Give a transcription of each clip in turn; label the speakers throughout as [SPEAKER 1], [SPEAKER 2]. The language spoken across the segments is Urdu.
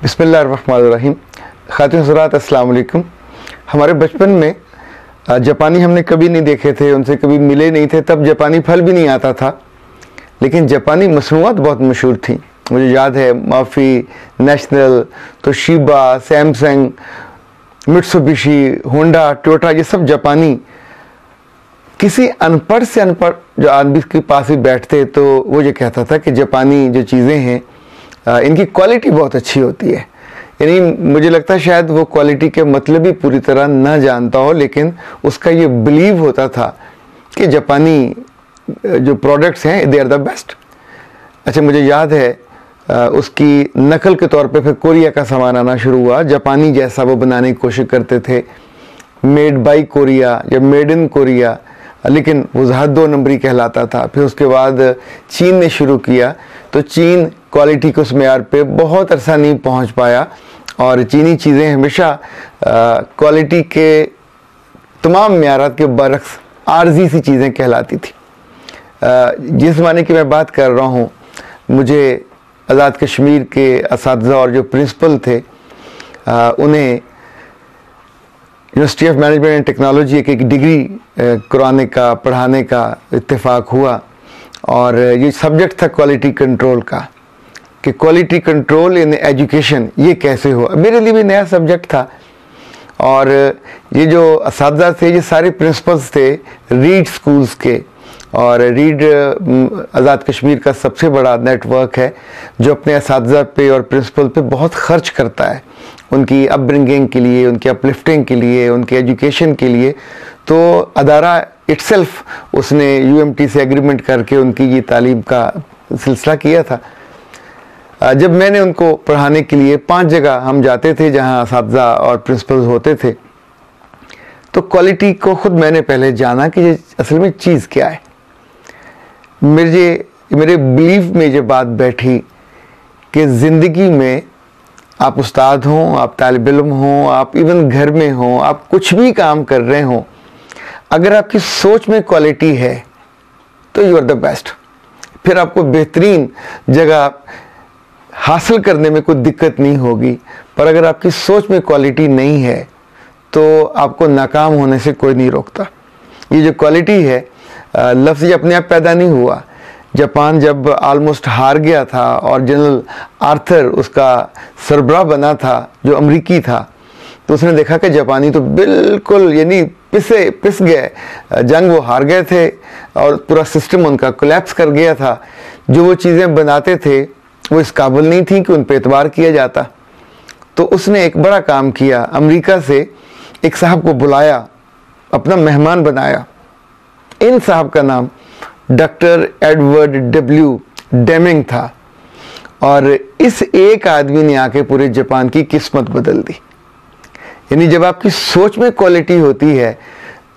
[SPEAKER 1] بسم اللہ الرحمن الرحیم۔ خواتین حضرات السلام علیکم۔ ہمارے بچپن میں جاپانی ہم نے کبھی نہیں دیکھے تھے، ان سے کبھی ملے نہیں تھے، تب جاپانی پھل بھی نہیں آتا تھا، لیکن جاپانی مصنوعات بہت مشہور تھیں۔ مجھے یاد ہے مافی، National, Toshiba, Samsung, Mitsubishi, Honda, Toyota, یہ سب جاپانی۔ کسی ان پڑھ سے ان پڑھ جو آدمی کے پاس بھی بیٹھتے تو وہ یہ کہتا تھا کہ جاپانی جو چیزیں ہیں ان کی کوالٹی بہت اچھی ہوتی ہے۔ یعنی مجھے لگتا ہے شاید وہ کوالٹی کے مطلب ہی پوری طرح نہ جانتا ہو، لیکن اس کا یہ بلیو ہوتا تھا کہ جاپانی جو پروڈکٹس ہیں دے آر دا بیسٹ۔ اچھا، مجھے یاد ہے اس کی نقل کے طور پہ پھر کوریا کا سامان آنا شروع ہوا، جاپانی جیسا وہ بنانے کی کوشش کرتے تھے، میڈ بائی کوریا یا میڈ ان کوریا، لیکن وہ ذات 2 نمبری کہلاتا تھا۔ پھر اس کے بعد چین نے شروع کیا تو چین کوالٹی کے اس معیار پہ بہت عرصہ نہیں پہنچ پایا، اور چینی چیزیں ہمیشہ کوالٹی کے تمام معیارات کے برعکس عارضی سی چیزیں کہلاتی تھی۔ جس زمانے کی میں بات کر رہا ہوں، مجھے آزاد کشمیر کے اساتذہ اور جو پرنسپل تھے انہیں university of management and technology ایک ڈگری کرانے کا، پڑھانے کا اتفاق ہوا، اور یہ سبجیکٹ تھا کوالٹی کنٹرول کا، کہ کوالٹی کنٹرول ان ایجوکیشن یہ کیسے ہوا۔ میرے لیے بھی نیا سبجیکٹ تھا، اور یہ جو اساتذہ تھے یہ سارے پرنسپلز تھے ریڈ سکولز کے، اور ریڈ آزاد کشمیر کا سب سے بڑا نیٹ ورک ہے جو اپنے اساتذہ پہ اور پرنسپل پہ بہت خرچ کرتا ہے، ان کی اپ برنگنگ کے لیے، ان کی اپ لفٹنگ کے لیے، ان کی ایجوکیشن کے لیے۔ تو ادارہ اٹ سیلف اس نے UMT سے ایگریمنٹ کر کے ان کی یہ تعلیم کا سلسلہ کیا تھا۔ جب میں نے ان کو پڑھانے کے لیے 5 جگہ ہم جاتے تھے جہاں اساتذہ اور پرنسپلز ہوتے تھے، تو کوالٹی کو خود میں نے پہلے جانا کہ یہ اصل میں چیز کیا ہے۔ میرے بلیف میں یہ بات بیٹھی کہ زندگی میں آپ استاد ہوں، آپ طالب علم ہوں، آپ ایون گھر میں ہوں، آپ کچھ بھی کام کر رہے ہوں، اگر آپ کی سوچ میں کوالٹی ہے تو یو آر دا بیسٹ۔ پھر آپ کو بہترین جگہ حاصل کرنے میں کوئی دقت نہیں ہوگی، پر اگر آپ کی سوچ میں کوالٹی نہیں ہے تو آپ کو ناکام ہونے سے کوئی نہیں روکتا۔ یہ جو کوالٹی ہے، لفظ یہ اپنے آپ پیدا نہیں ہوا۔ جاپان جب آلموسٹ ہار گیا تھا اور جنرل آرتھر اس کا سربراہ بنا تھا جو امریکی تھا، تو اس نے دیکھا کہ جاپانی تو بالکل یعنی پس گئے، جنگ وہ ہار گئے تھے اور پورا سسٹم ان کا کولیپس کر گیا تھا۔ جو وہ چیزیں بناتے تھے وہ اس قابل نہیں تھیں کہ ان پہ اعتبار کیا جاتا، تو اس نے ایک بڑا کام کیا، امریکہ سے ایک صاحب کو بلایا، اپنا مہمان بنایا۔ ان صاحب کا نام ڈاکٹر ایڈورڈ ڈبلیو ڈیمنگ تھا، اور اس ایک آدمی نے آ کے پورے جاپان کی قسمت بدل دی۔ یعنی جب آپ کی سوچ میں کوالٹی ہوتی ہے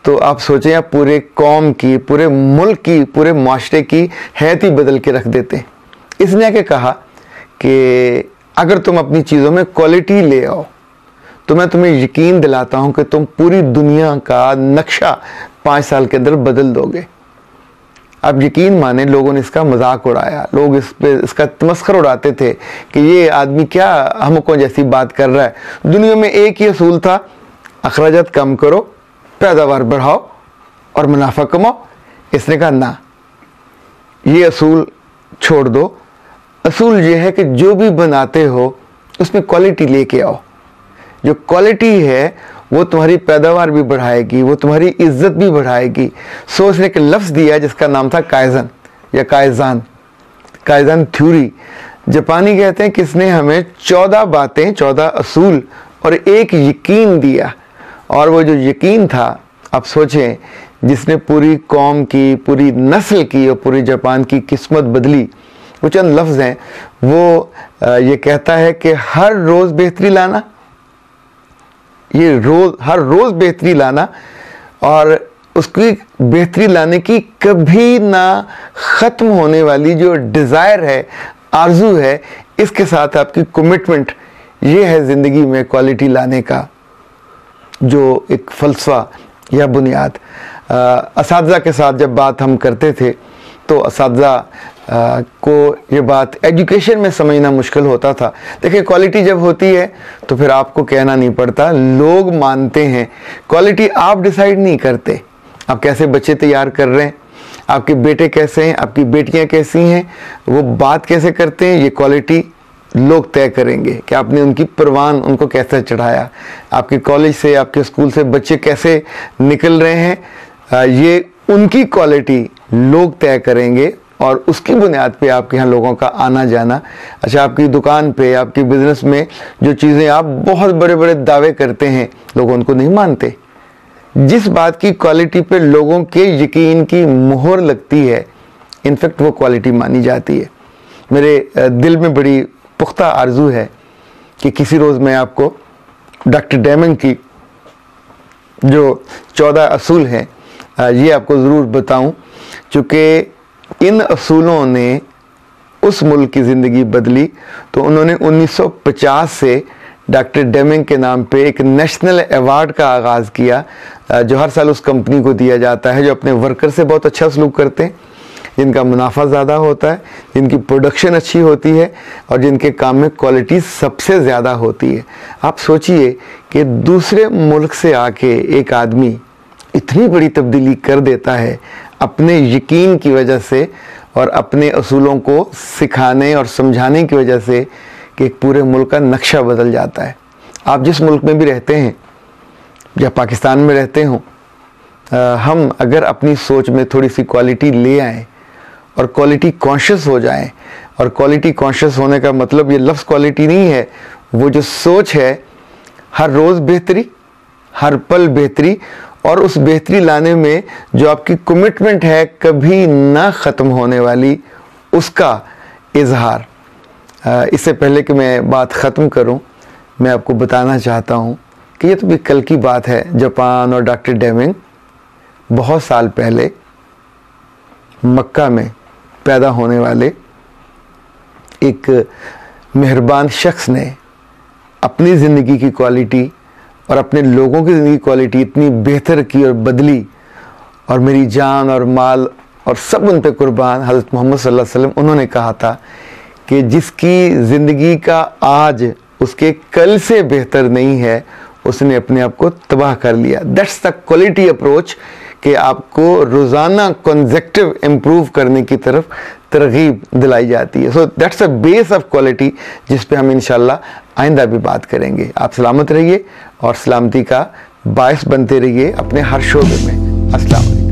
[SPEAKER 1] تو آپ سوچیں آپ پورے قوم کی، پورے ملک کی، پورے معاشرے کی حیثیت ہی بدل کے رکھ دیتے ہیں۔ اس نے کہ کہا کہ اگر تم اپنی چیزوں میں کوالٹی لے آؤ تو میں تمہیں یقین دلاتا ہوں کہ تم پوری دنیا کا نقشہ 5 سال کے اندر بدل دو گے۔ اب یقین مانیں، لوگوں نے اس کا مذاق اڑایا، لوگ اس کا تمسخر اڑاتے تھے کہ یہ آدمی کیا ہم کو جیسی بات کر رہا ہے۔ دنیا میں ایک ہی اصول تھا، اخراجات کم کرو، پیداوار بڑھاؤ اور منافع کماؤ۔ اس نے کہا نہ، یہ اصول چھوڑ دو، اصول یہ ہے کہ جو بھی بناتے ہو اس میں کوالٹی لے کے آؤ۔ جو کوالٹی ہے وہ تمہاری پیداوار بھی بڑھائے گی، وہ تمہاری عزت بھی بڑھائے گی۔ سو اس نے ایک لفظ دیا جس کا نام تھا کائزن یا کائزن تھیوری۔ جاپانی کہتے ہیں کہ اس نے ہمیں 14 باتیں، 14 اصول اور ایک یقین دیا، اور وہ جو یقین تھا، آپ سوچیں، جس نے پوری قوم کی، پوری نسل کی اور پوری جاپان کی قسمت بدلی۔ وہ چند لفظ ہیں، وہ یہ کہتا ہے کہ ہر روز بہتری لانا، ہر روز بہتری لانا، اور اس کی بہتری لانے کی کبھی نہ ختم ہونے والی جو ڈیزائر ہے، آرزو ہے، اس کے ساتھ آپ کی کمٹمنٹ، یہ ہے زندگی میں کوالٹی لانے کا جو ایک فلسفہ یا بنیاد۔ اساتذہ کے ساتھ جب بات ہم کرتے تھے تو اساتذہ کو یہ بات ایجوکیشن میں سمجھنا مشکل ہوتا تھا. دیکھیں کوالٹی جب ہوتی ہے تو پھر آپ کو کہنا نہیں پڑتا, لوگ مانتے ہیں. کوالٹی آپ ڈیسائیڈ نہیں کرتے, آپ کیسے بچے تیار کر رہے ہیں, آپ کے بیٹے کیسے ہیں, آپ کی بیٹیاں کیسی ہیں, وہ بات کیسے کرتے ہیں, یہ کوالٹی لوگ طے کریں گے کہ آپ نے ان کی پروان ان کو کیسے چڑھایا, آپ کے کالج سے آپ کے اسکول سے بچے کیسے نکل رہے ہیں, یہ ان کی کوالٹی لوگ طے کریں گے اور اس کی بنیاد پہ آپ کے ہاں لوگوں کا آنا جانا. اچھا آپ کی دکان پہ, آپ کی بزنس میں جو چیزیں آپ بہت بڑے بڑے دعوے کرتے ہیں لوگ ان کو نہیں مانتے. جس بات کی کوالٹی پہ لوگوں کے یقین کی مہر لگتی ہے انفیکٹ وہ کوالٹی مانی جاتی ہے. میرے دل میں بڑی پختہ آرزو ہے کہ کسی روز میں آپ کو ڈاکٹر ڈیمنگ کی جو 14 اصول ہیں یہ آپ کو ضرور بتاؤں, چونکہ ان اصولوں نے اس ملک کی زندگی بدلی. تو انہوں نے 1950 سے ڈاکٹر ڈیمنگ کے نام پہ ایک نیشنل ایوارڈ کا آغاز کیا جو ہر سال اس کمپنی کو دیا جاتا ہے جو اپنے ورکر سے بہت اچھا سلوک کرتے ہیں, جن کا منافع زیادہ ہوتا ہے, جن کی پروڈکشن اچھی ہوتی ہے اور جن کے کام میں کوالٹی سب سے زیادہ ہوتی ہے. آپ سوچئے کہ دوسرے ملک سے آ کے ایک آدمی اتنی بڑی تبدیلی کر دیتا ہے اپنے یقین کی وجہ سے اور اپنے اصولوں کو سکھانے اور سمجھانے کی وجہ سے کہ ایک پورے ملک کا نقشہ بدل جاتا ہے. آپ جس ملک میں بھی رہتے ہیں یا پاکستان میں رہتے ہوں, ہم اگر اپنی سوچ میں تھوڑی سی کوالٹی لے آئیں اور کوالٹی کانشیس ہو جائیں, اور کوالٹی کانشیس ہونے کا مطلب یہ لفظ کوالٹی نہیں ہے, وہ جو سوچ ہے ہر روز بہتری, ہر پل بہتری, اور اس بہتری لانے میں جو آپ کی کمٹمنٹ ہے کبھی نہ ختم ہونے والی, اس کا اظہار. اس سے پہلے کہ میں بات ختم کروں میں آپ کو بتانا چاہتا ہوں کہ یہ تو بھی کل کی بات ہے. جاپان اور ڈاکٹر ڈیمنگ بہت سال پہلے مکہ میں پیدا ہونے والے ایک مہربان شخص نے اپنی زندگی کی کوالٹی اور اپنے لوگوں کی زندگی کوالٹی اتنی بہتر کی اور بدلی, اور میری جان اور مال اور سب ان پہ قربان. حضرت محمد صلی اللہ علیہ وسلم انہوں نے کہا تھا کہ جس کی زندگی کا آج اس کے کل سے بہتر نہیں ہے اس نے اپنے آپ کو تباہ کر لیا. دیٹس دا کوالٹی اپروچ کہ آپ کو روزانہ کنزیکٹیو امپروو کرنے کی طرف ترغیب دلائی جاتی ہے. So that's a base of quality جس پہ ہم انشاءاللہ آئندہ بھی بات کریں گے. آپ سلامت رہیے اور سلامتی کا باعث بنتے رہیے اپنے ہر شعبے میں. السلام علیکم.